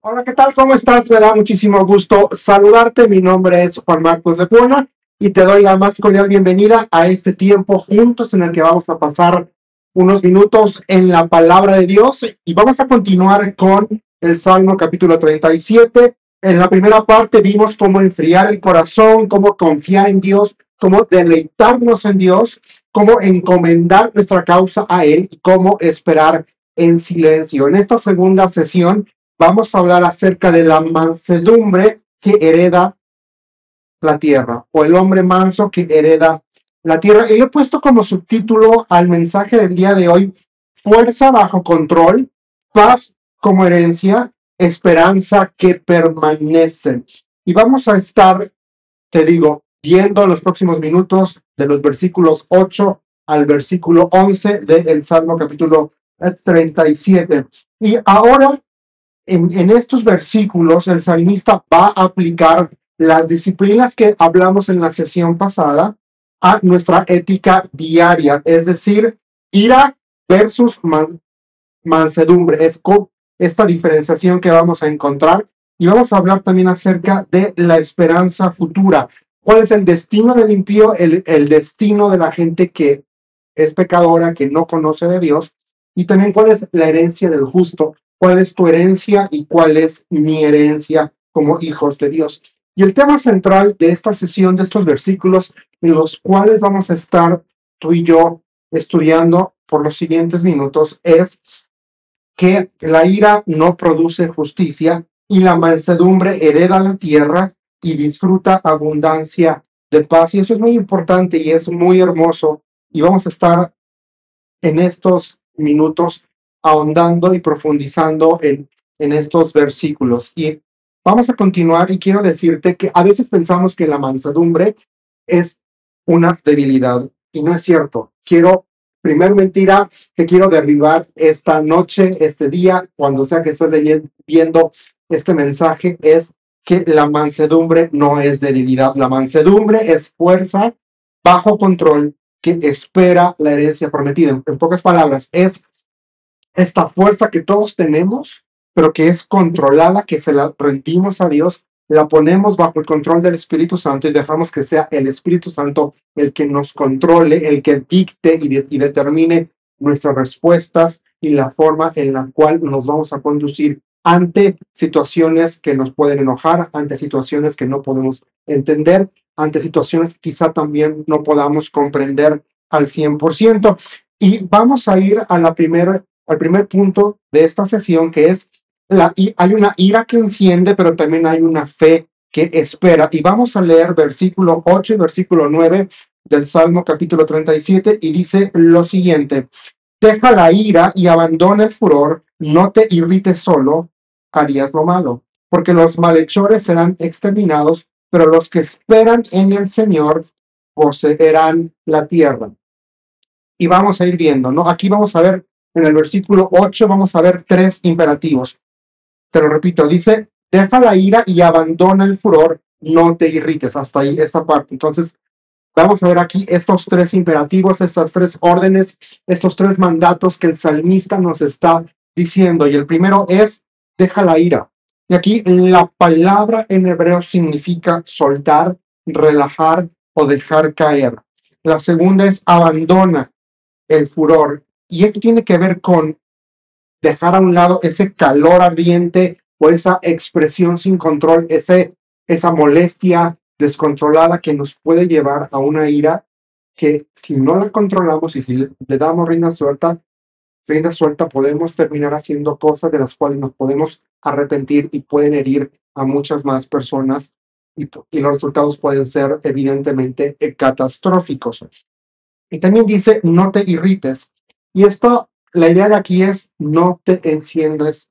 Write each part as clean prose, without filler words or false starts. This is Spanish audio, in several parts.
Hola, ¿qué tal? ¿Cómo estás? Me da muchísimo gusto saludarte. Mi nombre es Juan Marcos de Puebla y te doy la más cordial bienvenida a este tiempo juntos en el que vamos a pasar unos minutos en la palabra de Dios y vamos a continuar con el Salmo capítulo 37. En la primera parte vimos cómo enfriar el corazón, cómo confiar en Dios, cómo deleitarnos en Dios, cómo encomendar nuestra causa a Él y cómo esperar en silencio. En esta segunda sesión vamos a hablar acerca de la mansedumbre que hereda la tierra, o el hombre manso que hereda la tierra. Y le he puesto como subtítulo al mensaje del día de hoy: fuerza bajo control, paz como herencia, esperanza que permanece. Y vamos a estar, te digo, viendo los próximos minutos de los versículos 8 al versículo 11 del Salmo capítulo 37. Y ahora en estos versículos el salmista va a aplicar las disciplinas que hablamos en la sesión pasada a nuestra ética diaria, es decir, ira versus mansedumbre. Es con esta diferenciación que vamos a encontrar y vamos a hablar también acerca de la esperanza futura. ¿Cuál es el destino del impío? El destino de la gente que es pecadora, que no conoce de Dios, y también cuál es la herencia del justo, cuál es tu herencia y cuál es mi herencia como hijos de Dios. Y el tema central de esta sesión, de estos versículos, en los cuales vamos a estar tú y yo estudiando por los siguientes minutos, es que la ira no produce justicia y la mansedumbre hereda la tierra y disfruta abundancia de paz. Y eso es muy importante y es muy hermoso. Y vamos a estar en estos minutos ahondando y profundizando en estos versículos. Y vamos a continuar y quiero decirte que a veces pensamos que la mansedumbre es una debilidad y no es cierto. Primer mentira que quiero derribar esta noche, este día, cuando sea que estés viendo este mensaje, es que la mansedumbre no es debilidad. La mansedumbre es fuerza bajo control que espera la herencia prometida. En pocas palabras, es esta fuerza que todos tenemos, pero que es controlada, que se la rendimos a Dios, la ponemos bajo el control del Espíritu Santo y dejamos que sea el Espíritu Santo el que nos controle, el que dicte y determine nuestras respuestas y la forma en la cual nos vamos a conducir ante situaciones que nos pueden enojar, ante situaciones que no podemos entender, ante situaciones que quizá también no podamos comprender al 100%. Y vamos a ir a al primer punto de esta sesión, que es hay una ira que enciende, pero también hay una fe que espera. Y vamos a leer versículo 8 y versículo 9 del Salmo capítulo 37 y dice lo siguiente: deja la ira y abandona el furor, no te irrites solo, harías lo malo, porque los malhechores serán exterminados, pero los que esperan en el Señor poseerán la tierra. Y vamos a ir viendo, ¿no? Aquí vamos a ver, en el versículo 8, vamos a ver tres imperativos. Te lo repito, dice: deja la ira y abandona el furor, no te irrites. Hasta ahí esa parte. Entonces, vamos a ver aquí estos tres imperativos, estas tres órdenes, estos tres mandatos que el salmista nos está diciendo. Y el primero es: deja la ira. Y aquí la palabra en hebreo significa soltar, relajar o dejar caer. La segunda es: abandona el furor. Y esto tiene que ver con dejar a un lado ese calor ardiente o esa expresión sin control, esa molestia descontrolada que nos puede llevar a una ira que, si no la controlamos y si le damos rienda suelta, podemos terminar haciendo cosas de las cuales nos podemos arrepentir y pueden herir a muchas más personas, y los resultados pueden ser evidentemente catastróficos. Y también dice: no te irrites. Y esto, la idea de aquí es: no te enciendes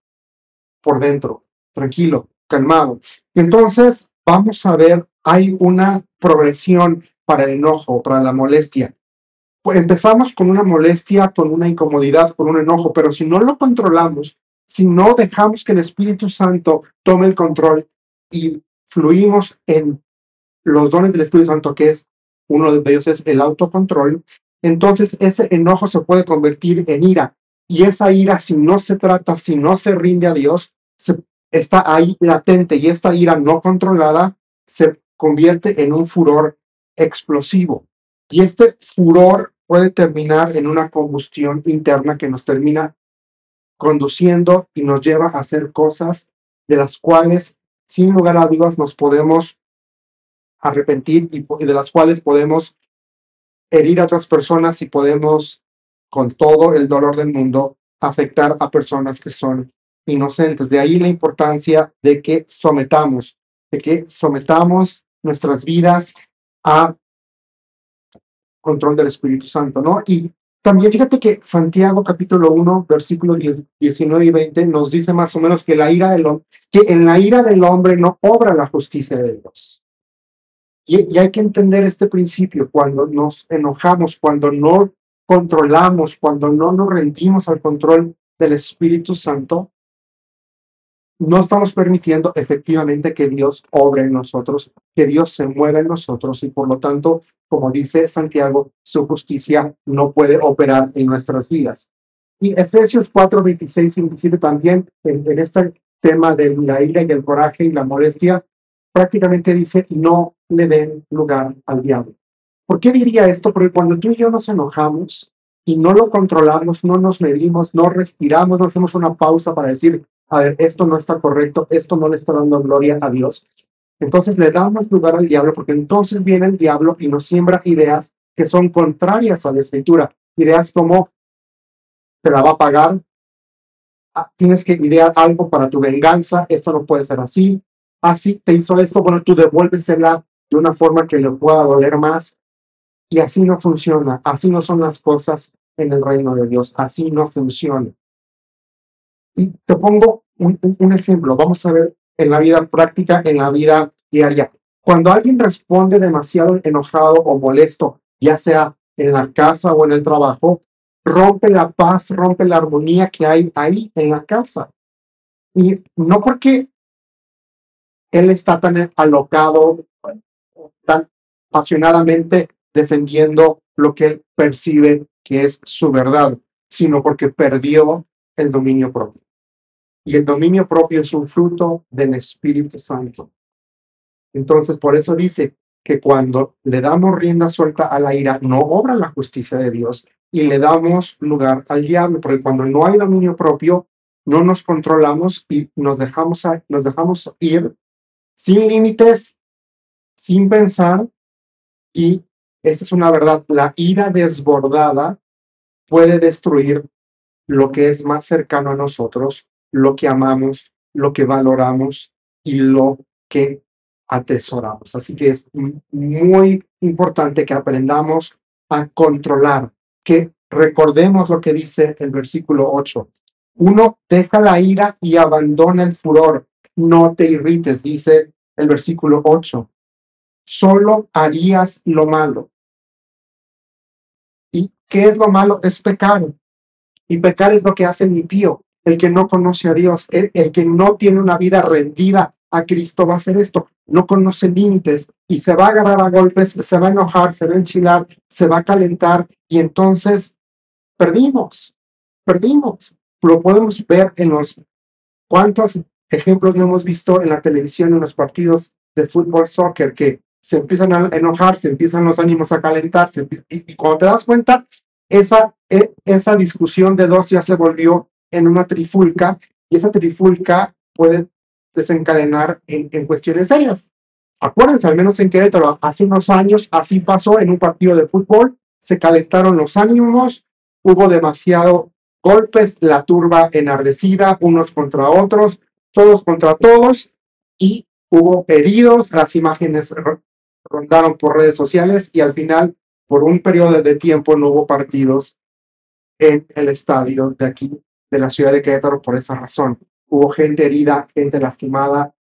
por dentro, tranquilo, calmado. Entonces, vamos a ver, hay una progresión para el enojo, para la molestia. Pues empezamos con una molestia, con una incomodidad, con un enojo, pero si no lo controlamos, si no dejamos que el Espíritu Santo tome el control y fluimos en los dones del Espíritu Santo, que es uno de ellos es el autocontrol, entonces ese enojo se puede convertir en ira. Y esa ira, si no se trata, si no se rinde a Dios, se está ahí latente y esta ira no controlada se convierte en un furor explosivo. Y este furor puede terminar en una combustión interna que nos termina conduciendo y nos lleva a hacer cosas de las cuales, sin lugar a dudas, nos podemos arrepentir y de las cuales podemos herir a otras personas y podemos, con todo el dolor del mundo, afectar a personas que son inocentes. De ahí la importancia de que sometamos nuestras vidas a control del Espíritu Santo, ¿no? Y también fíjate que Santiago capítulo 1, versículos 19 y 20 nos dice más o menos que que en la ira del hombre no obra la justicia de Dios. Y hay que entender este principio: cuando nos enojamos, cuando no controlamos, cuando no nos rendimos al control del Espíritu Santo, no estamos permitiendo efectivamente que Dios obre en nosotros, que Dios se mueva en nosotros y por lo tanto, como dice Santiago, su justicia no puede operar en nuestras vidas. Y Efesios 4, 26 y 27 también, en este tema de la ira y el coraje y la molestia, prácticamente dice: no le den lugar al diablo. ¿Por qué diría esto? Porque cuando tú y yo nos enojamos y no lo controlamos, no nos medimos, no respiramos, no hacemos una pausa para decir: a ver, esto no está correcto, esto no le está dando gloria a Dios, entonces le damos lugar al diablo, porque entonces viene el diablo y nos siembra ideas que son contrarias a la Escritura. Ideas como: te la va a pagar, tienes que idear algo para tu venganza, esto no puede ser así, así te hizo esto, bueno, tú devuélvesela de una forma que le pueda doler más. Y así no funciona, así no son las cosas en el reino de Dios, así no funciona. Y te pongo un ejemplo, vamos a ver en la vida práctica, en la vida diaria. Cuando alguien responde demasiado enojado o molesto, ya sea en la casa o en el trabajo, rompe la paz, rompe la armonía que hay ahí en la casa. Y no porque él está tan alocado, tan apasionadamente defendiendo lo que él percibe que es su verdad, sino porque perdió el dominio propio. Y el dominio propio es un fruto del Espíritu Santo. Entonces, por eso dice que cuando le damos rienda suelta a la ira, no obra la justicia de Dios y le damos lugar al diablo, porque cuando no hay dominio propio, no nos controlamos y nos dejamos ir sin límites, sin pensar. Y esa es una verdad: la ira desbordada puede destruir lo que es más cercano a nosotros, lo que amamos, lo que valoramos y lo que atesoramos. Así que es muy importante que aprendamos a controlar, que recordemos lo que dice el versículo 8. Uno deja la ira y abandona el furor. No te irrites, dice el versículo 8. Solo harías lo malo. ¿Y qué es lo malo? Es pecar. Y pecar es lo que hace el impío, el que no conoce a Dios, el que no tiene una vida rendida a Cristo va a hacer esto. No conoce límites y se va a agarrar a golpes, se va a enojar, se va a enchilar, se va a calentar y entonces perdimos. Lo podemos ver en los cuántos ejemplos no hemos visto en la televisión, en los partidos de fútbol, soccer, que se empiezan a enojar, se empiezan los ánimos a calentar, y cuando te das cuenta, esa discusión de dos ya se volvió en una trifulca, y esa trifulca puede desencadenar en cuestiones serias. Acuérdense, al menos en Querétaro, hace unos años, así pasó en un partido de fútbol, se calentaron los ánimos, hubo demasiado golpes, la turba enardecida, unos contra otros, todos contra todos, y hubo heridos, las imágenes rondaron por redes sociales y al final, por un periodo de tiempo, no hubo partidos en el estadio de aquí, de la ciudad de Querétaro, por esa razón. Hubo gente herida, gente lastimada,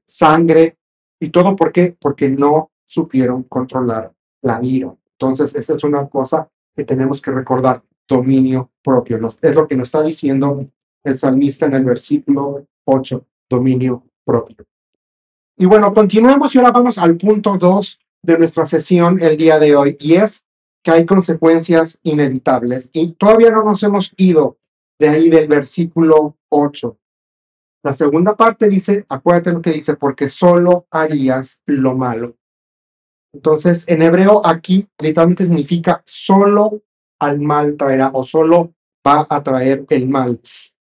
sangre, y todo ¿por qué? Porque no supieron controlar la ira. Entonces, esa es una cosa que tenemos que recordar: dominio propio. Es lo que nos está diciendo el salmista en el versículo 8, dominio propio. Y bueno, continuemos y ahora vamos al punto 2 de nuestra sesión el día de hoy, y es que hay consecuencias inevitables. Y todavía no nos hemos ido de ahí del versículo 8. La segunda parte dice, acuérdate lo que dice, porque solo harías lo malo. Entonces, en hebreo aquí literalmente significa solo al mal traerá o solo va a traer el mal.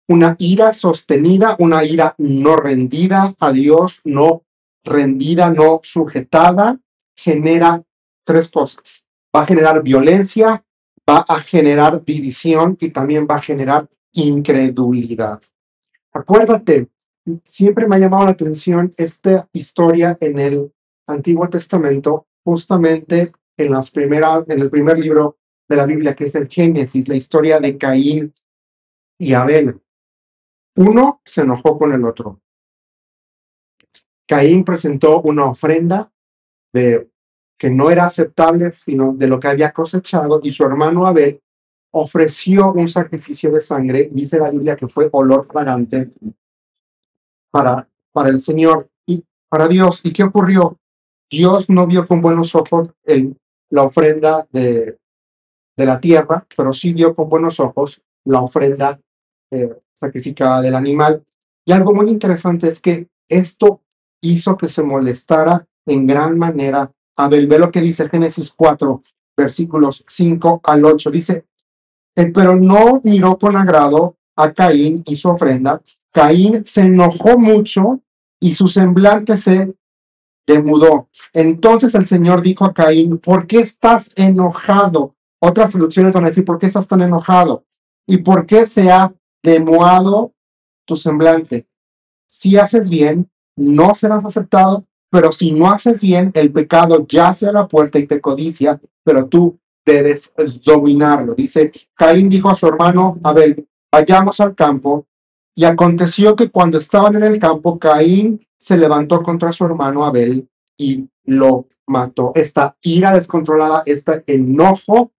Una ira sostenida, una ira no rendida a Dios, no rendida, no sujetada, genera tres cosas. Va a generar violencia, va a generar división y también va a generar incredulidad. Acuérdate, siempre me ha llamado la atención esta historia en el Antiguo Testamento, justamente en en el primer libro de la Biblia, que es el Génesis, la historia de Caín y Abel. Uno se enojó con el otro. Caín presentó una ofrenda de que no era aceptable, sino de lo que había cosechado, y su hermano Abel ofreció un sacrificio de sangre. Dice la Biblia que fue olor fragante para el Señor y para Dios. ¿Y qué ocurrió? Dios no vio con buenos ojos la ofrenda de la tierra, pero sí vio con buenos ojos la ofrenda sacrificada del animal. Y algo muy interesante es que esto hizo que se molestara en gran manera Abel. Ve lo que dice Génesis 4, versículos 5 al 8. Dice, pero no miró con agrado a Caín y su ofrenda. Caín se enojó mucho y su semblante se demudó. Entonces el Señor dijo a Caín, ¿por qué estás enojado? Otras traducciones van a decir, ¿por qué estás tan enojado? ¿Y por qué se ha demuado tu semblante? Si haces bien, no serás aceptado, pero si no haces bien, el pecado yace a la puerta y te codicia, pero tú debes dominarlo. Dice, Caín dijo a su hermano Abel, vayamos al campo. Y aconteció que cuando estaban en el campo, Caín se levantó contra su hermano Abel y lo mató. Esta ira descontrolada, este enojo,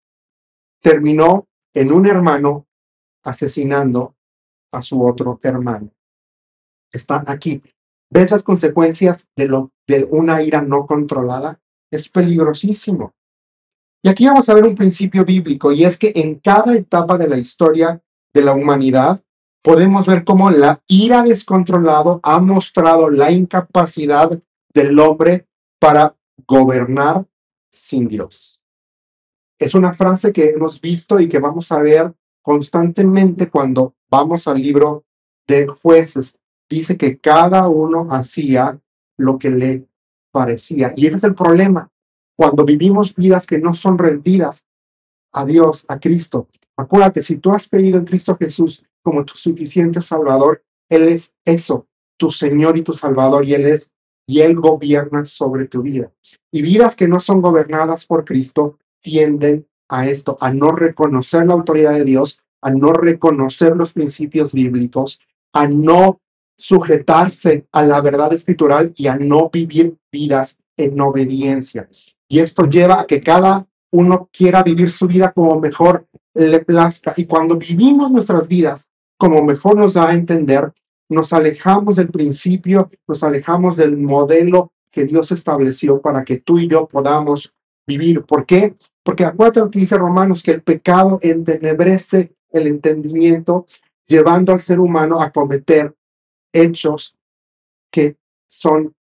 terminó en un hermano asesinando a su otro hermano. Está aquí. ¿Ves las consecuencias de una ira no controlada? Es peligrosísimo. Y aquí vamos a ver un principio bíblico, y es que en cada etapa de la historia de la humanidad podemos ver cómo la ira descontrolada ha mostrado la incapacidad del hombre para gobernar sin Dios. Es una frase que hemos visto y que vamos a ver constantemente cuando vamos al libro de Jueces. Dice que cada uno hacía lo que le parecía. Y ese es el problema. Cuando vivimos vidas que no son rendidas a Dios, a Cristo. Acuérdate, si tú has creído en Cristo Jesús como tu suficiente Salvador, Él es eso, tu Señor y tu Salvador, y Él gobierna sobre tu vida. Y vidas que no son gobernadas por Cristo tienden a esto, a no reconocer la autoridad de Dios, a no reconocer los principios bíblicos, a no sujetarse a la verdad escritural y a no vivir vidas en obediencia. Y esto lleva a que cada uno quiera vivir su vida como mejor le plazca. Y cuando vivimos nuestras vidas como mejor nos da a entender, nos alejamos del principio, nos alejamos del modelo que Dios estableció para que tú y yo podamos vivir. ¿Por qué? Porque acuérdate lo que dice Romanos, que el pecado entenebrece el entendimiento, llevando al ser humano a cometer hechos que son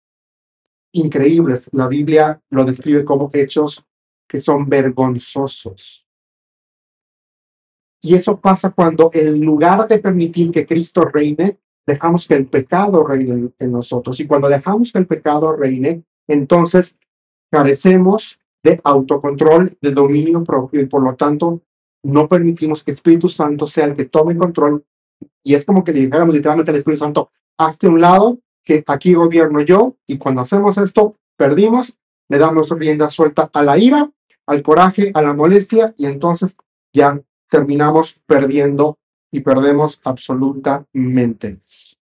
increíbles. La Biblia lo describe como hechos que son vergonzosos. Y eso pasa cuando en lugar de permitir que Cristo reine, dejamos que el pecado reine en nosotros. Y cuando dejamos que el pecado reine, entonces carecemos de autocontrol, de dominio propio, y por lo tanto no permitimos que el Espíritu Santo sea el que tome control. Y es como que le dijéramos literalmente al Espíritu Santo, hazte a un lado, que aquí gobierno yo, y cuando hacemos esto, perdimos, le damos rienda suelta a la ira, al coraje, a la molestia, y entonces ya terminamos perdiendo y perdemos absolutamente.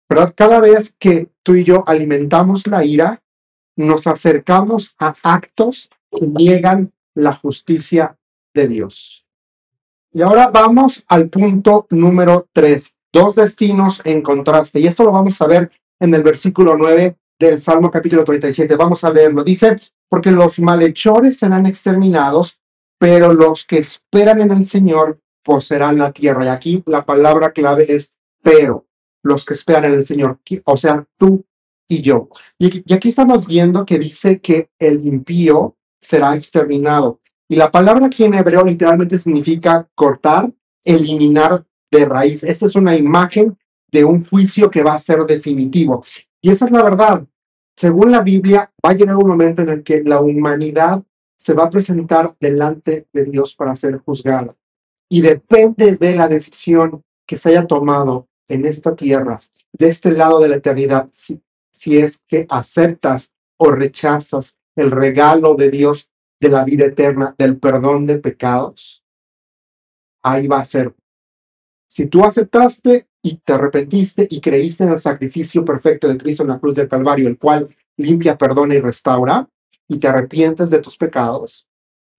¿Verdad? Cada vez que tú y yo alimentamos la ira, nos acercamos a actos que niegan la justicia de Dios. Y ahora vamos al punto número 3, dos destinos en contraste. Y esto lo vamos a ver en el versículo 9 del Salmo capítulo 37. Vamos a leerlo. Dice, porque los malhechores serán exterminados, pero los que esperan en el Señor poseerán la tierra. Y aquí la palabra clave es pero. los que esperan en el Señor, o sea, tú y yo. Y aquí estamos viendo que dice que el impío será exterminado. Y la palabra aquí en hebreo literalmente significa cortar, eliminar de raíz. Esta es una imagen de un juicio que va a ser definitivo. Y esa es la verdad. Según la Biblia, va a llegar un momento en el que la humanidad se va a presentar delante de Dios para ser juzgada. Y depende de la decisión que se haya tomado en esta tierra, de este lado de la eternidad, si es que aceptas o rechazas el regalo de Dios de la vida eterna, del perdón de pecados, ahí va a ser. Si tú aceptaste y te arrepentiste y creíste en el sacrificio perfecto de Cristo en la cruz del Calvario, el cual limpia, perdona y restaura, y te arrepientes de tus pecados,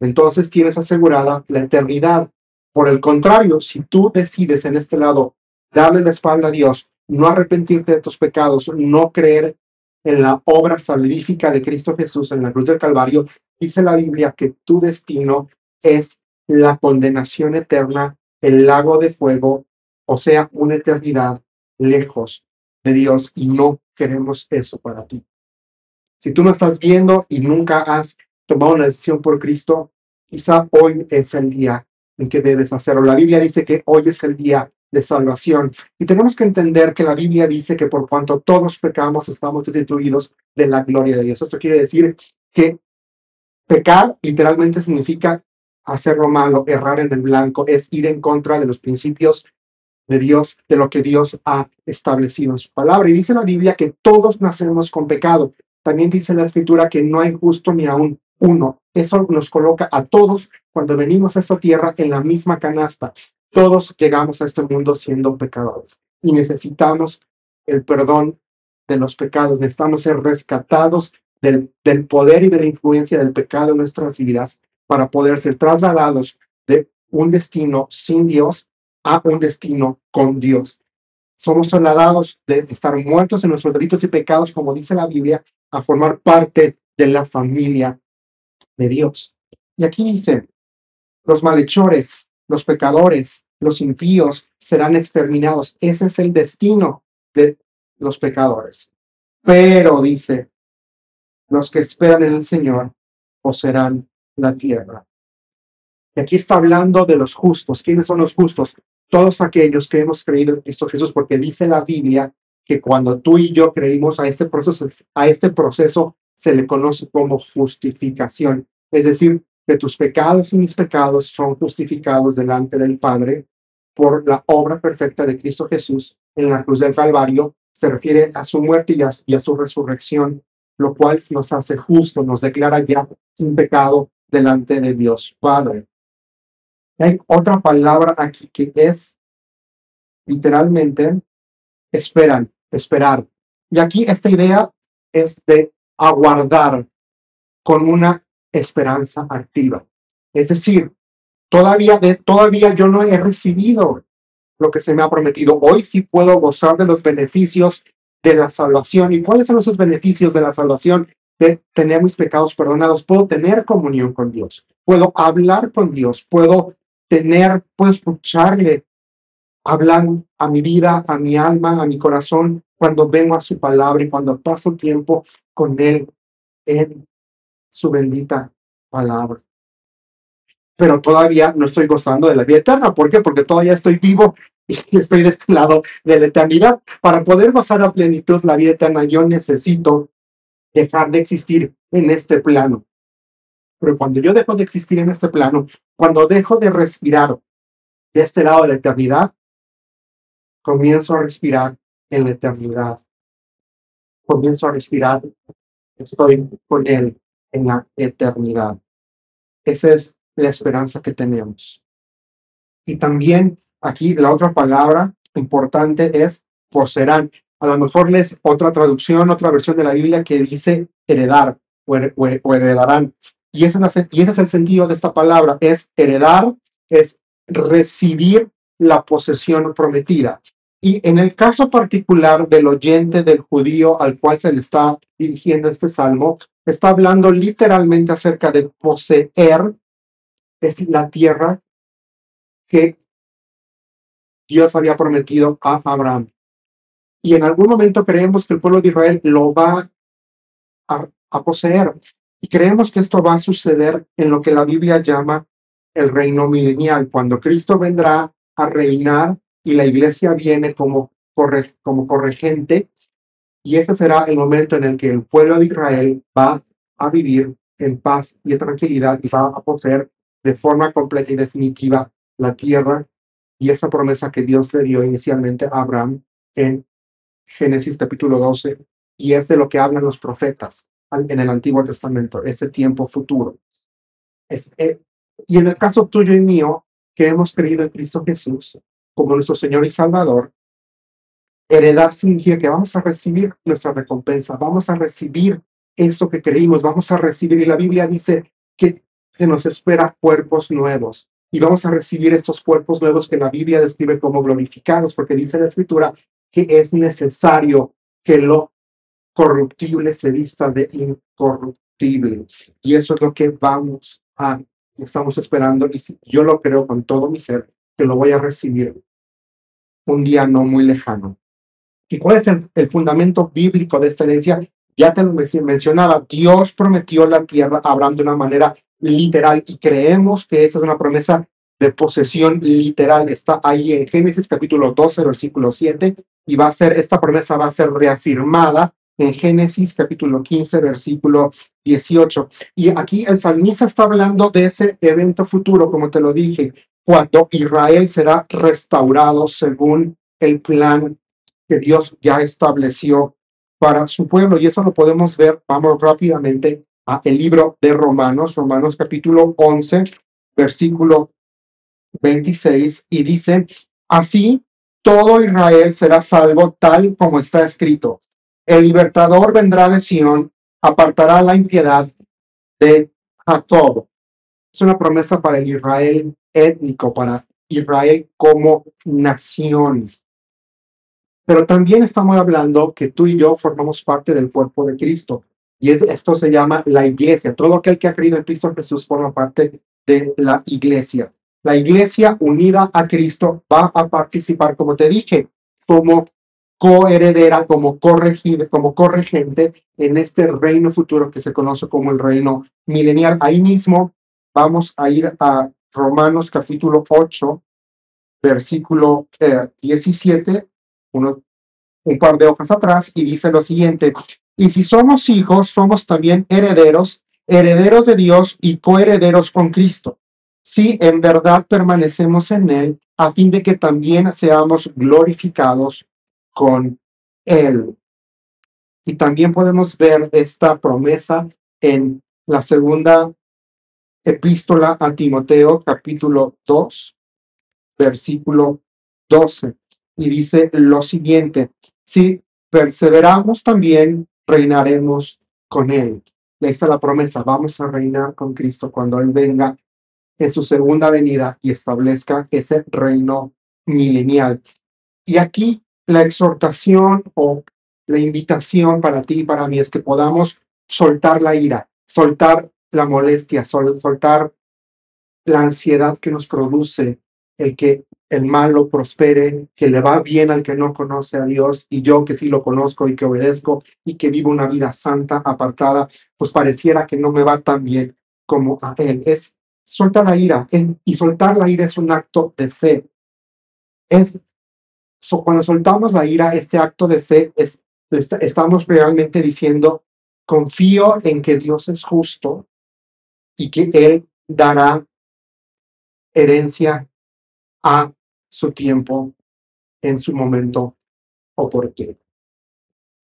entonces tienes asegurada la eternidad. Por el contrario, si tú decides en este lado darle la espalda a Dios, no arrepentirte de tus pecados, no creer en la obra salvífica de Cristo Jesús en la cruz del Calvario, dice la Biblia que tu destino es la condenación eterna, el lago de fuego, o sea, una eternidad lejos de Dios, y no queremos eso para ti. Si tú no estás viendo y nunca has tomado una decisión por Cristo, quizá hoy es el día en que debes hacerlo. La Biblia dice que hoy es el día de salvación. Y tenemos que entender que la Biblia dice que por cuanto todos pecamos, estamos destituidos de la gloria de Dios. Esto quiere decir que pecar literalmente significa hacer lo malo, errar en el blanco, es ir en contra de los principios de Dios, de lo que Dios ha establecido en su palabra. Y dice la Biblia que todos nacemos con pecado. También dice la Escritura que no hay justo ni aún uno. Eso nos coloca a todos, cuando venimos a esta tierra, en la misma canasta. Todos llegamos a este mundo siendo pecadores y necesitamos el perdón de los pecados. Necesitamos ser rescatados del poder y de la influencia del pecado en nuestras vidas para poder ser trasladados de un destino sin Dios a un destino con Dios. Somos trasladados de estar muertos en nuestros delitos y pecados, como dice la Biblia, a formar parte de la familia de Dios. Y aquí dice, los malhechores, los pecadores, los impíos serán exterminados. Ese es el destino de los pecadores. Pero dice, los que esperan en el Señor poseerán la tierra. Y aquí está hablando de los justos. ¿Quiénes son los justos? Todos aquellos que hemos creído en Cristo Jesús, porque dice la Biblia que cuando tú y yo creímos a este proceso se le conoce como justificación. Es decir, que tus pecados y mis pecados son justificados delante del Padre por la obra perfecta de Cristo Jesús en la cruz del Calvario. Se refiere a su muerte y a su resurrección, lo cual nos hace justos, nos declara ya sin pecado delante de Dios Padre. Hay otra palabra aquí que es literalmente esperar. Y aquí esta idea es de aguardar con una esperanza activa. Es decir, todavía yo no he recibido lo que se me ha prometido. Hoy sí puedo gozar de los beneficios de la salvación. ¿Y cuáles son esos beneficios de la salvación? De tener mis pecados perdonados. Puedo tener comunión con Dios. Puedo hablar con Dios. Puedo escucharle hablar a mi vida, a mi alma, a mi corazón, cuando vengo a su palabra y cuando paso tiempo con Él en su bendita palabra. Pero todavía no estoy gozando de la vida eterna. ¿Por qué? Porque todavía estoy vivo y estoy de este lado de la eternidad. Para poder gozar a plenitud la vida eterna, yo necesito dejar de existir en este plano. Pero cuando yo dejo de existir en este plano, cuando dejo de respirar de este lado de la eternidad, comienzo a respirar en la eternidad. Comienzo a respirar, estoy con Él en la eternidad. Esa es la esperanza que tenemos. Y también aquí la otra palabra importante es poseerán. A lo mejor lees otra traducción, otra versión de la Biblia que dice heredar o heredarán. Y ese es el sentido de esta palabra, es heredar, es recibir la posesión prometida. Y en el caso particular del oyente, del judío al cual se le está dirigiendo este salmo, está hablando literalmente acerca de poseer, es la tierra que Dios había prometido a Abraham. y en algún momento creemos que el pueblo de Israel lo va a poseer. Y creemos que esto va a suceder en lo que la Biblia llama el reino milenial, cuando Cristo vendrá a reinar y la iglesia viene como corregente, y ese será el momento en el que el pueblo de Israel va a vivir en paz y en tranquilidad y va a poseer de forma completa y definitiva la tierra y esa promesa que Dios le dio inicialmente a Abraham en Génesis capítulo 12, y es de lo que hablan los profetas en el Antiguo Testamento, ese tiempo futuro. Y en el caso tuyo y mío, que hemos creído en Cristo Jesús como nuestro Señor y Salvador, heredar significa que vamos a recibir nuestra recompensa, vamos a recibir eso que creímos, vamos a recibir, y la Biblia dice que nos espera cuerpos nuevos, y vamos a recibir estos cuerpos nuevos que la Biblia describe como glorificados, porque dice la Escritura que es necesario que lo corruptible se vista de incorruptible, y eso es lo que estamos esperando, y yo lo creo con todo mi ser, que lo voy a recibir un día no muy lejano. ¿Y cuál es el fundamento bíblico de esta herencia? Ya te lo mencionaba, Dios prometió la tierra a Abraham de una manera literal, y creemos que esa es una promesa de posesión literal. Está ahí en Génesis capítulo 12, versículo 7, y esta promesa va a ser reafirmada en Génesis capítulo 15, versículo 18. Y aquí el salmista está hablando de ese evento futuro, como te lo dije, cuando Israel será restaurado según el plan que Dios ya estableció para su pueblo. Y eso lo podemos ver, vamos rápidamente a el libro de Romanos capítulo 11, versículo 26, y dice: así todo Israel será salvo, tal como está escrito: el libertador vendrá de Sión, apartará la impiedad de Jacob. Es una promesa para el Israel étnico, para Israel como nación. Pero también estamos hablando que tú y yo formamos parte del cuerpo de Cristo. Y esto se llama la iglesia. Todo aquel que ha creído en Cristo Jesús forma parte de la iglesia. La iglesia unida a Cristo va a participar, como te dije, como coheredera, como corregente en este reino futuro que se conoce como el reino milenial. Ahí mismo vamos a ir a Romanos capítulo 8, versículo 17, un par de hojas atrás, y dice lo siguiente: y si somos hijos, somos también herederos, herederos de Dios y coherederos con Cristo, si en verdad permanecemos en Él, a fin de que también seamos glorificados con Él. Y también podemos ver esta promesa en la segunda epístola a Timoteo, capítulo 2, versículo 12. Y dice lo siguiente: si perseveramos, también reinaremos con Él. Y ahí está la promesa: vamos a reinar con Cristo cuando Él venga en su segunda venida y establezca ese reino milenial. Y aquí la exhortación o la invitación para ti y para mí es que podamos soltar la ira, soltar la molestia, soltar la ansiedad que nos produce el que el malo prospere, que le va bien al que no conoce a Dios, y yo que sí lo conozco y que obedezco y que vivo una vida santa, apartada, pues pareciera que no me va tan bien como a él. Es soltar la ira, y soltar la ira es un acto de fe. Cuando soltamos la ira, este acto de fe estamos realmente diciendo: confío en que Dios es justo y que Él dará herencia a su tiempo, en su momento oportuno.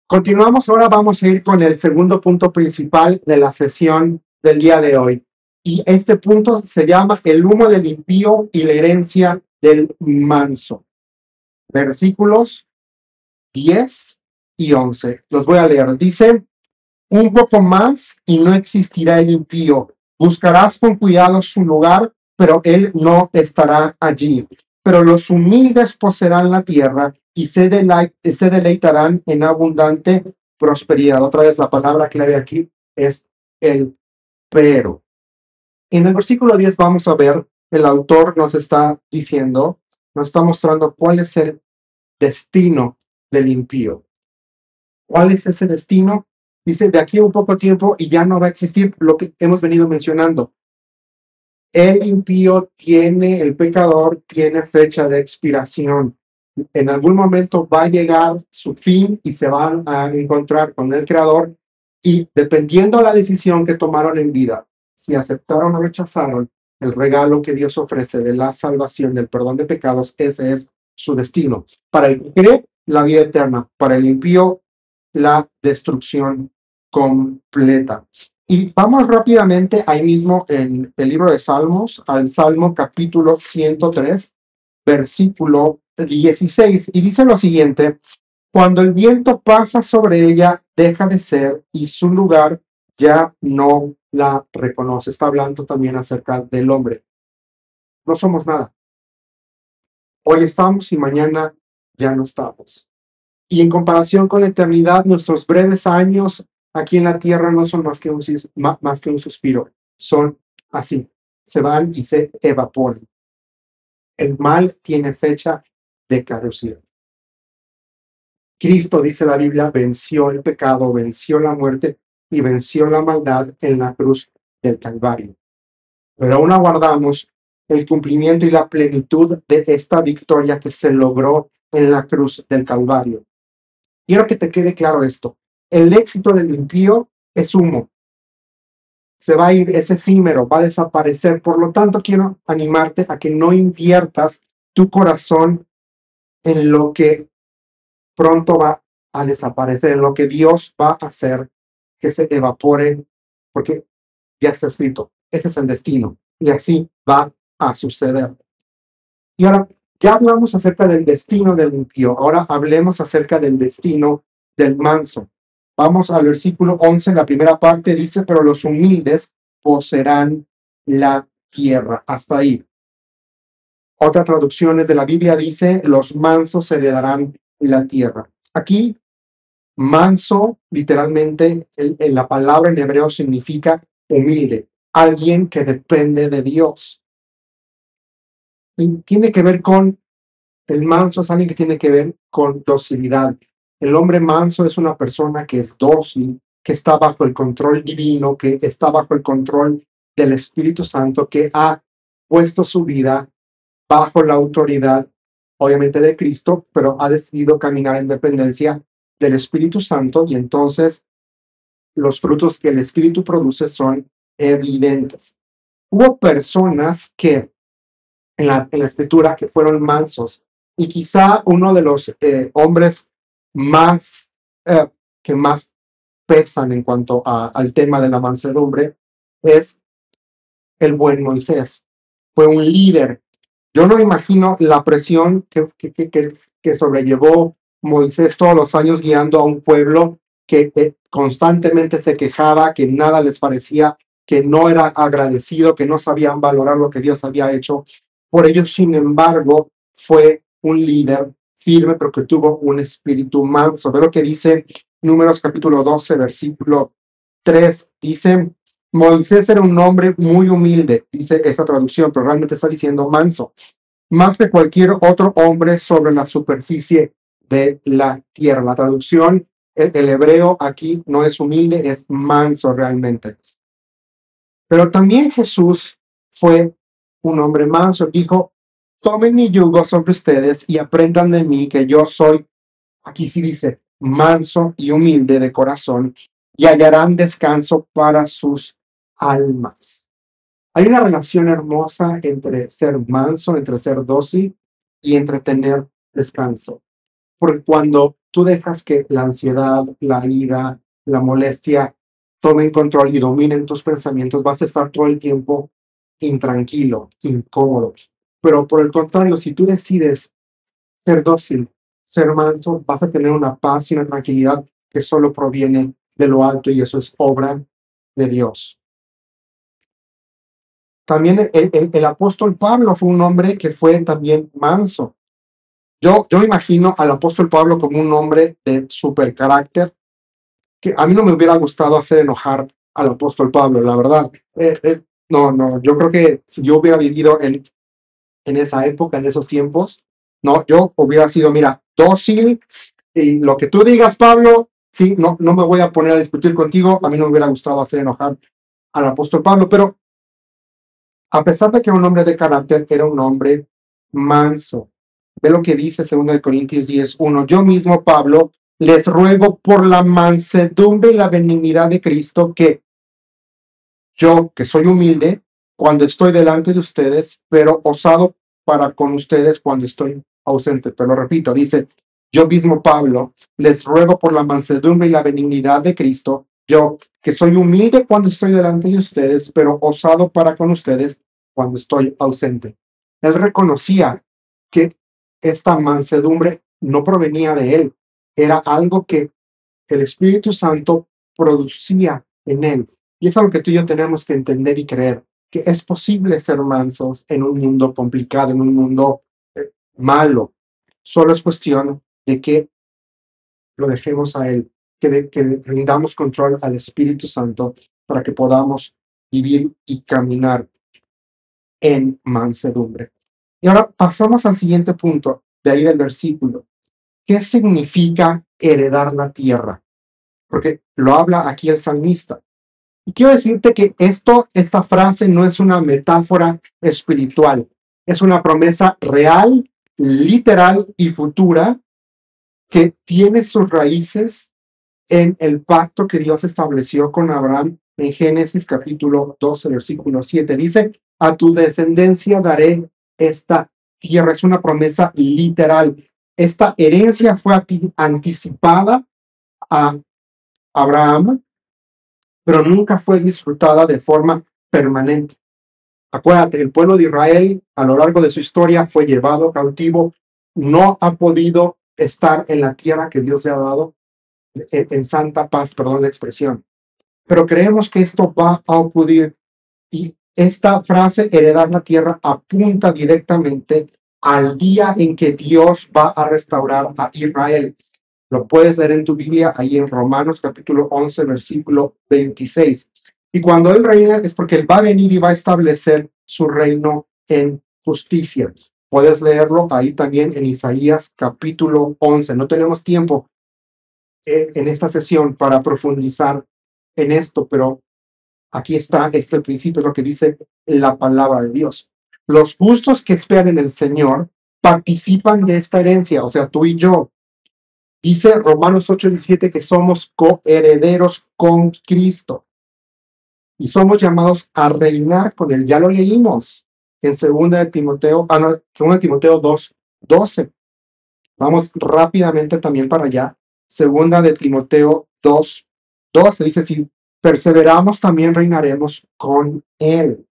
Continuamos, ahora vamos a ir con el segundo punto principal de la sesión del día de hoy. Y este punto se llama el humo del impío y la herencia del manso. Versículos 10 y 11. Los voy a leer. Dice: un poco más y no existirá el impío. Buscarás con cuidado su lugar, pero él no estará allí. Pero los humildes poseerán la tierra y se deleitarán en abundante prosperidad. Otra vez la palabra clave aquí es el pero. En el versículo 10 vamos a ver, el autor nos está diciendo, nos está mostrando cuál es el destino del impío. ¿Cuál es ese destino? Dice, de aquí a un poco tiempo y ya no va a existir lo que hemos venido mencionando. El impío tiene, el pecador tiene fecha de expiración. En algún momento va a llegar su fin y se van a encontrar con el Creador, y dependiendo de la decisión que tomaron en vida, si aceptaron o rechazaron el regalo que Dios ofrece de la salvación, del perdón de pecados, ese es su destino. Para el que cree, la vida eterna; para el impío, la destrucción completa. Y vamos rápidamente ahí mismo en el libro de Salmos, al Salmo capítulo 103, versículo 16, y dice lo siguiente: cuando el viento pasa sobre ella, deja de ser, y su lugar ya no la reconoce. Está hablando también acerca del hombre. No somos nada. Hoy estamos y mañana ya no estamos. Y en comparación con la eternidad, nuestros breves años aquí en la tierra no son más que un suspiro. Son así, se van y se evaporan. El mal tiene fecha de caducidad. Cristo, dice la Biblia, venció el pecado, venció la muerte y venció la maldad en la cruz del Calvario. Pero aún aguardamos el cumplimiento y la plenitud de esta victoria que se logró en la cruz del Calvario. Quiero que te quede claro esto: el éxito del impío es humo. Se va a ir, es efímero, va a desaparecer. Por lo tanto, quiero animarte a que no inviertas tu corazón en lo que pronto va a desaparecer, en lo que Dios va a hacer que se evapore, porque ya está escrito, ese es el destino, y así va a suceder. Y ahora, ya hablamos acerca del destino del impío, ahora hablemos acerca del destino del manso. Vamos al versículo 11, la primera parte dice: pero los humildes poseerán la tierra. Hasta ahí. Otras traducciones de la Biblia dice: los mansos heredarán la tierra. Aquí, manso, literalmente, en la palabra en hebreo significa humilde, alguien que depende de Dios. Y tiene que ver con, el manso es alguien que tiene que ver con docilidad. El hombre manso es una persona que es dócil, que está bajo el control divino, que está bajo el control del Espíritu Santo, que ha puesto su vida bajo la autoridad, obviamente, de Cristo, pero ha decidido caminar en dependencia del Espíritu Santo, y entonces los frutos que el Espíritu produce son evidentes. Hubo personas que en la escritura que fueron mansos, y quizá uno de los hombres más que más pesan en cuanto al tema de la mansedumbre es el buen Moisés. Fue un líder. Yo no imagino la presión que sobrellevó Moisés todos los años guiando a un pueblo que constantemente se quejaba, que nada les parecía, que no era agradecido, que no sabían valorar lo que Dios había hecho por ellos. Sin embargo, fue un líder firme, pero que tuvo un espíritu manso. Ve lo que dice Números capítulo 12, versículo 3. Dice: Moisés era un hombre muy humilde, dice esa traducción, pero realmente está diciendo manso, más que cualquier otro hombre sobre la superficie de la tierra. La traducción, el hebreo aquí no es humilde, es manso realmente. Pero también Jesús fue un hombre manso. Dijo: tomen mi yugo sobre ustedes y aprendan de mí, que yo soy, aquí sí dice, manso y humilde de corazón, y hallarán descanso para sus almas. Hay una relación hermosa entre ser manso, entre ser dócil y entre tener descanso. Porque cuando tú dejas que la ansiedad, la ira, la molestia tomen control y dominen tus pensamientos, vas a estar todo el tiempo intranquilo, incómodo. Pero por el contrario, si tú decides ser dócil, ser manso, vas a tener una paz y una tranquilidad que solo proviene de lo alto, y eso es obra de Dios. También el apóstol Pablo fue un hombre que fue también manso. Yo imagino al apóstol Pablo como un hombre de super carácter, que a mí no me hubiera gustado hacer enojar al apóstol Pablo, la verdad. No, yo creo que si yo hubiera vivido en esa época, en esos tiempos, no, yo hubiera sido, mira, dócil, Y lo que tú digas, Pablo, sí, no me voy a poner a discutir contigo. A mí no me hubiera gustado hacer enojar al apóstol Pablo, pero a pesar de que era un hombre de carácter, era un hombre manso. Ve lo que dice 2 Corintios 10:1. Yo mismo, Pablo, les ruego por la mansedumbre y la benignidad de Cristo que yo, que soy humilde, cuando estoy delante de ustedes, pero osado para con ustedes cuando estoy ausente. Te lo repito, dice, yo mismo, Pablo, les ruego por la mansedumbre y la benignidad de Cristo, yo, que soy humilde cuando estoy delante de ustedes, pero osado para con ustedes cuando estoy ausente. Él reconocía que esta mansedumbre no provenía de él, era algo que el Espíritu Santo producía en él. Y es algo que tú y yo tenemos que entender y creer, que es posible ser mansos en un mundo complicado, en un mundo malo. Solo es cuestión de que lo dejemos a Él, que rindamos control al Espíritu Santo para que podamos vivir y caminar en mansedumbre. Y ahora pasamos al siguiente punto, de ahí del versículo. ¿Qué significa heredar la tierra? Porque lo habla aquí el salmista. Y quiero decirte que esta frase no es una metáfora espiritual, es una promesa real, literal y futura que tiene sus raíces en el pacto que Dios estableció con Abraham en Génesis capítulo 12, versículo 7. Dice, a tu descendencia daré esta tierra. Es una promesa literal. Esta herencia fue anticipada a Abraham, pero nunca fue disfrutada de forma permanente. Acuérdate, el pueblo de Israel a lo largo de su historia fue llevado cautivo, no ha podido estar en la tierra que Dios le ha dado en santa paz, perdón la expresión. Pero creemos que esto va a ocurrir y esta frase, heredar la tierra, apunta directamente al día en que Dios va a restaurar a Israel. Lo puedes leer en tu Biblia, ahí en Romanos capítulo 11, versículo 26. Y cuando Él reina es porque Él va a venir y va a establecer su reino en justicia. Puedes leerlo ahí también en Isaías capítulo 11. No tenemos tiempo en esta sesión para profundizar en esto, pero aquí está, este es el principio, es lo que dice la palabra de Dios. Los justos que esperan en el Señor participan de esta herencia, o sea, tú y yo. Dice Romanos 8:17 que somos coherederos con Cristo y somos llamados a reinar con Él. Ya lo leímos en 2 Timoteo 2:12. Vamos rápidamente también para allá. 2 Timoteo 2:12 dice, si perseveramos también reinaremos con Él.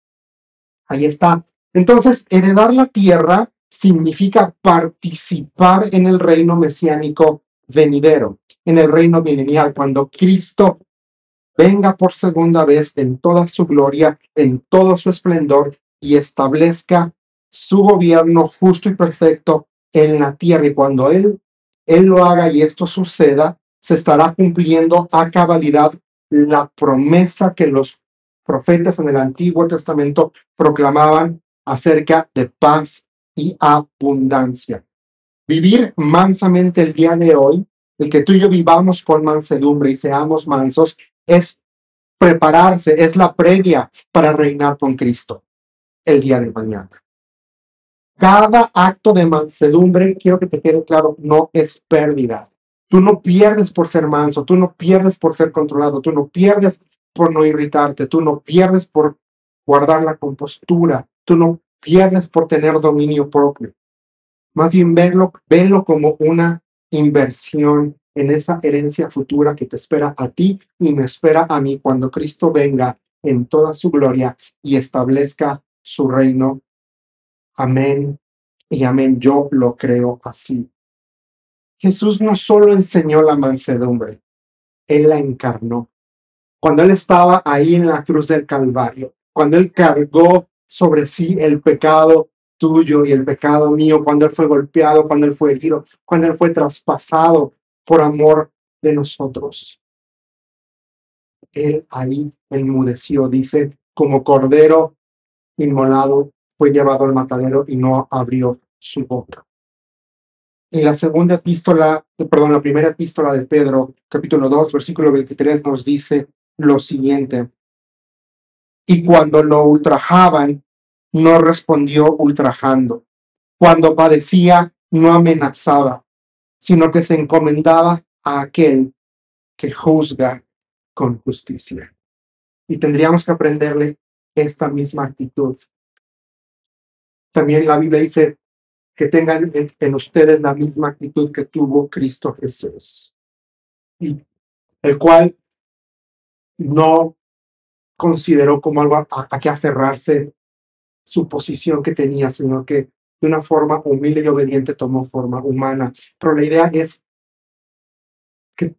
Ahí está. Entonces, heredar la tierra significa participar en el reino mesiánico venidero, en el reino milenial, cuando Cristo venga por segunda vez en toda su gloria, en todo su esplendor y establezca su gobierno justo y perfecto en la tierra. Y cuando Él lo haga y esto suceda, se estará cumpliendo a cabalidad la promesa que los profetas en el Antiguo Testamento proclamaban acerca de paz y abundancia. Vivir mansamente el día de hoy, el que tú y yo vivamos con mansedumbre y seamos mansos, es prepararse, es la previa para reinar con Cristo el día de mañana. Cada acto de mansedumbre, quiero que te quede claro, no es pérdida. Tú no pierdes por ser manso, tú no pierdes por ser controlado, tú no pierdes por no irritarte, tú no pierdes por guardar la compostura, tú no pierdes por tener dominio propio. Más bien velo como una inversión en esa herencia futura que te espera a ti y me espera a mí cuando Cristo venga en toda su gloria y establezca su reino. Amén y amén. Yo lo creo así. Jesús no solo enseñó la mansedumbre, Él la encarnó. Cuando Él estaba ahí en la cruz del Calvario, cuando Él cargó sobre sí el pecado tuyo y el pecado mío, cuando Él fue golpeado, cuando Él fue herido, cuando Él fue traspasado por amor de nosotros. Él ahí enmudeció, dice, como cordero inmolado, fue llevado al matadero y no abrió su boca. Y la segunda epístola, perdón, la primera epístola de Pedro, capítulo 2, versículo 23, nos dice lo siguiente: y cuando lo ultrajaban, no respondió ultrajando. Cuando padecía, no amenazaba, sino que se encomendaba a aquel que juzga con justicia. Y tendríamos que aprenderle esta misma actitud. También la Biblia dice que tengan en ustedes la misma actitud que tuvo Cristo Jesús, y el cual no consideró como algo a que aferrarse su posición que tenía, sino que de una forma humilde y obediente tomó forma humana. Pero la idea es que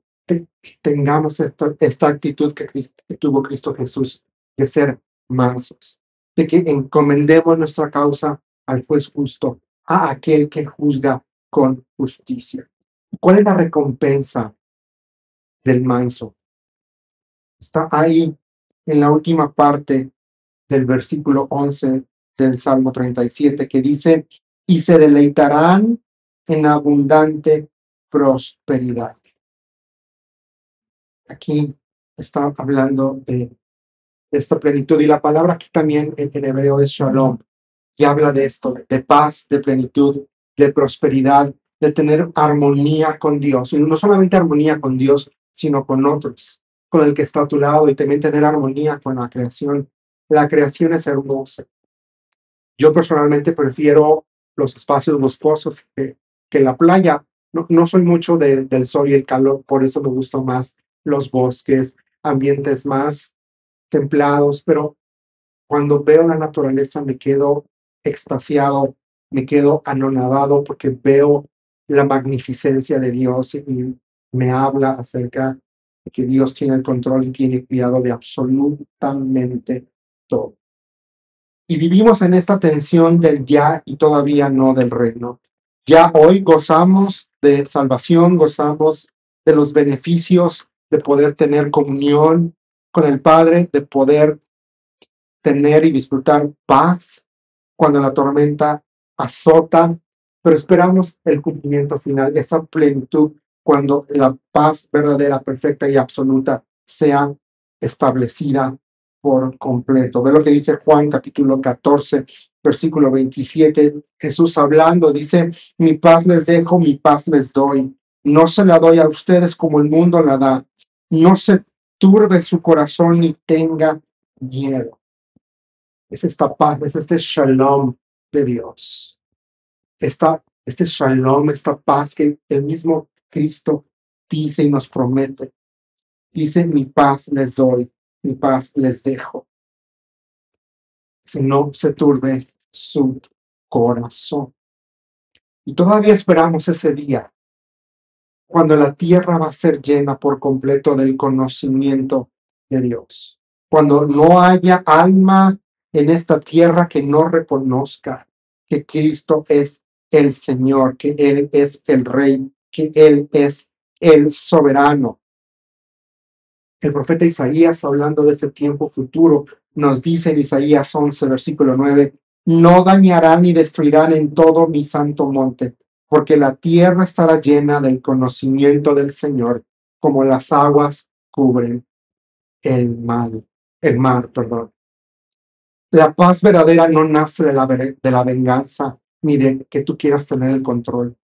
tengamos esta actitud que tuvo Cristo Jesús, de ser mansos, de que encomendemos nuestra causa al juez justo, a aquel que juzga con justicia. ¿Cuál es la recompensa del manso? Está ahí en la última parte del versículo 11 del Salmo 37, que dice: y se deleitarán en abundante prosperidad. Aquí está hablando de esta plenitud, y la palabra aquí también en hebreo es shalom, y habla de esto, de paz, de plenitud, de prosperidad, de tener armonía con Dios, y no solamente armonía con Dios, sino con otros, con el que está a tu lado, y también tener armonía con la creación. La creación es hermosa. Yo personalmente prefiero los espacios boscosos que la playa. No soy mucho del sol y el calor, por eso me gustan más los bosques, ambientes más templados, pero cuando veo la naturaleza me quedo extasiado, me quedo anonadado porque veo la magnificencia de Dios, y me habla acerca de que Dios tiene el control y tiene cuidado de absolutamente todo. Y vivimos en esta tensión del ya y todavía no del reino. Ya hoy gozamos de salvación, gozamos de los beneficios de poder tener comunión con el Padre, de poder tener y disfrutar paz cuando la tormenta azota, pero esperamos el cumplimiento final, esa plenitud, cuando la paz verdadera, perfecta y absoluta sea establecida por completo. Ve lo que dice Juan capítulo 14, versículo 27. Jesús hablando dice: mi paz les dejo, mi paz les doy. No se la doy a ustedes como el mundo la da. No se turbe su corazón ni tenga miedo. Es esta paz, es este shalom de Dios. Este shalom, esta paz que el mismo Cristo dice y nos promete. Dice: mi paz les doy, mi paz les dejo. Si no se turbe su corazón. Y todavía esperamos ese día, cuando la tierra va a ser llena por completo del conocimiento de Dios. Cuando no haya alma en esta tierra que no reconozca que Cristo es el Señor, que Él es el Rey, que Él es el soberano. El profeta Isaías, hablando de ese tiempo futuro, nos dice en Isaías 11, versículo 9: no dañarán ni destruirán en todo mi santo monte, porque la tierra estará llena del conocimiento del Señor, como las aguas cubren el mar, perdón. La paz verdadera no nace de la venganza, ni de que tú quieras tener el control.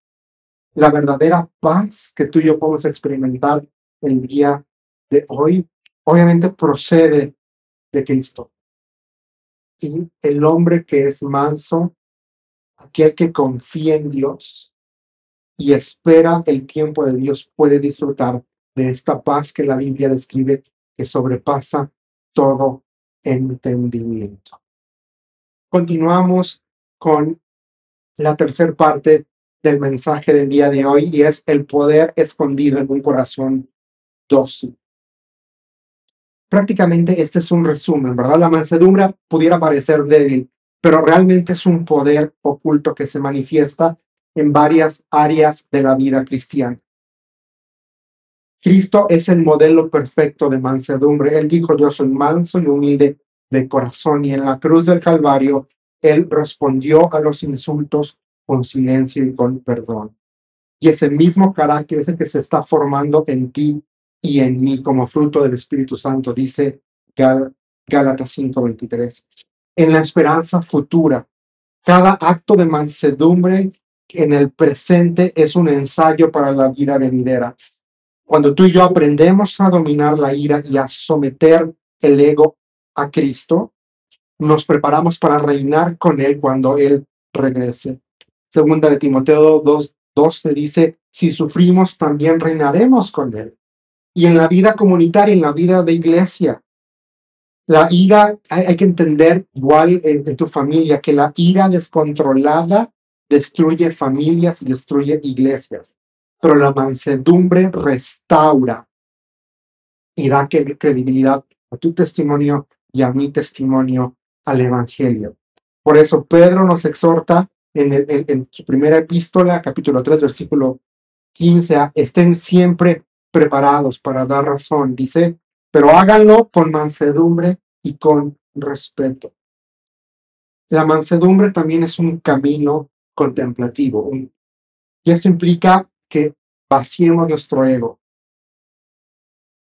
La verdadera paz que tú y yo podemos experimentar el día de hoy, obviamente procede de Cristo. Y el hombre que es manso, aquel que confía en Dios y espera el tiempo de Dios, puede disfrutar de esta paz que la Biblia describe, que sobrepasa todo entendimiento. Continuamos con la tercera parte del mensaje del día de hoy, y es el poder escondido en un corazón dócil. Prácticamente este es un resumen, ¿verdad? La mansedumbre pudiera parecer débil, pero realmente es un poder oculto que se manifiesta en varias áreas de la vida cristiana. Cristo es el modelo perfecto de mansedumbre. Él dijo: yo soy manso y humilde de corazón, y en la cruz del Calvario Él respondió a los insultos con silencio y con perdón. y ese mismo carácter es el que se está formando en ti y en mí como fruto del Espíritu Santo, dice Gálatas 5:23. En la esperanza futura, cada acto de mansedumbre en el presente es un ensayo para la vida venidera. Cuando tú y yo aprendemos a dominar la ira y a someter el ego a Cristo, nos preparamos para reinar con Él cuando Él regrese. Segunda de Timoteo 2:12 dice, si sufrimos, también reinaremos con Él. Y en la vida comunitaria, en la vida de iglesia, la ira, hay que entender igual en tu familia, que la ira descontrolada destruye familias y destruye iglesias, pero la mansedumbre restaura y da credibilidad a tu testimonio y a mi testimonio al Evangelio. Por eso Pedro nos exhorta en su primera epístola, capítulo 3, versículo 15, estén siempre preparados para dar razón. Dice, pero háganlo con mansedumbre y con respeto. La mansedumbre también es un camino contemplativo. Y esto implica que vaciemos nuestro ego.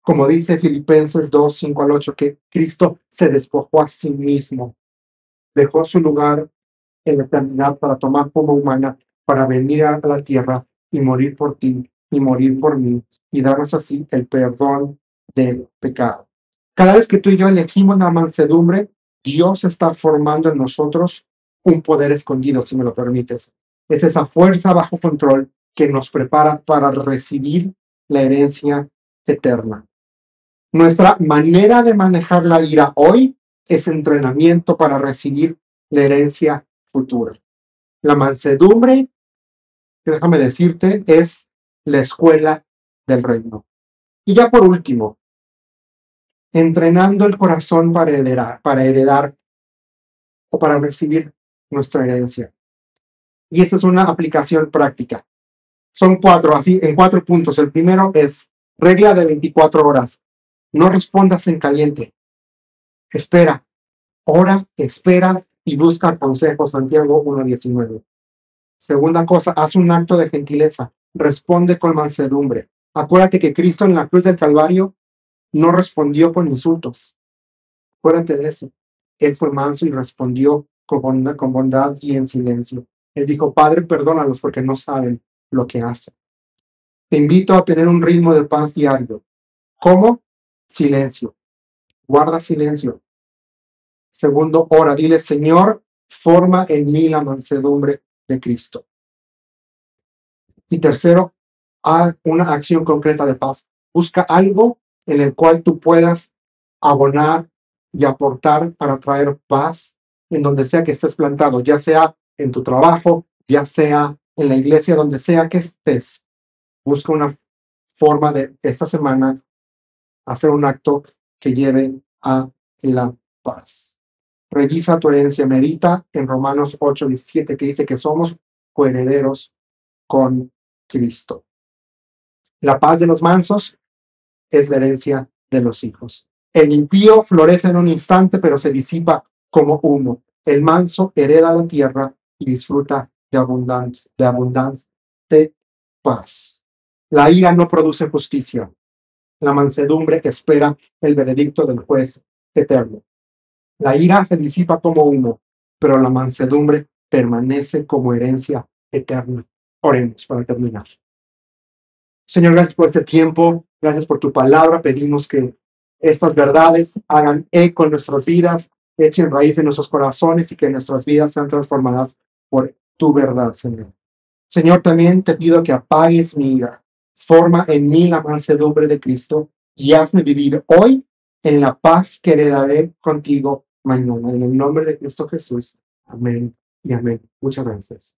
Como dice Filipenses 2:5-8, que Cristo se despojó a sí mismo, dejó su lugar en la eternidad para tomar forma humana, para venir a la tierra y morir por ti y morir por mí y darnos así el perdón del pecado. Cada vez que tú y yo elegimos la mansedumbre, Dios está formando en nosotros un poder escondido, si me lo permites. Es esa fuerza bajo control que nos prepara para recibir la herencia eterna. Nuestra manera de manejar la ira hoy es entrenamiento para recibir la herencia futura. La mansedumbre, déjame decirte, es la escuela del reino. Y ya por último, entrenando el corazón para heredar o para recibir nuestra herencia. Y esa es una aplicación práctica. Son 4, así, en 4 puntos. El primero es regla de 24 horas. No respondas en caliente. Espera, ora, espera y busca consejo. Santiago 1:19. Segunda cosa, haz un acto de gentileza. Responde con mansedumbre. Acuérdate que Cristo en la cruz del Calvario no respondió con insultos. Acuérdate de eso. Él fue manso y respondió con bondad y en silencio. Él dijo, Padre, perdónalos porque no saben lo que hacen. Te invito a tener un ritmo de paz diario. ¿Cómo? Silencio. Guarda silencio. Segundo, ora. Dile, Señor, forma en mí la mansedumbre de Cristo. Y tercero, haz una acción concreta de paz. Busca algo en el cual tú puedas abonar y aportar para traer paz en donde sea que estés plantado, ya sea en tu trabajo, ya sea en la iglesia, donde sea que estés. Busca una forma de esta semana hacer un acto que lleve a la paz. Revisa tu herencia, medita en Romanos 8:17, que dice que somos coherederos con Cristo. La paz de los mansos es la herencia de los hijos. El impío florece en un instante, pero se disipa como humo. El manso hereda la tierra y disfruta de abundancia de paz. La ira no produce justicia. La mansedumbre espera el veredicto del juez eterno. La ira se disipa como humo, pero la mansedumbre permanece como herencia eterna. Oremos para terminar. Señor, gracias por este tiempo, gracias por tu palabra. Pedimos que estas verdades hagan eco en nuestras vidas, echen raíz en nuestros corazones y que nuestras vidas sean transformadas por tu verdad, Señor. Señor, también te pido que apagues mi ira, forma en mí la mansedumbre de Cristo y hazme vivir hoy en la paz que heredaré contigo mañana. En el nombre de Cristo Jesús. Amén y amén. Muchas gracias.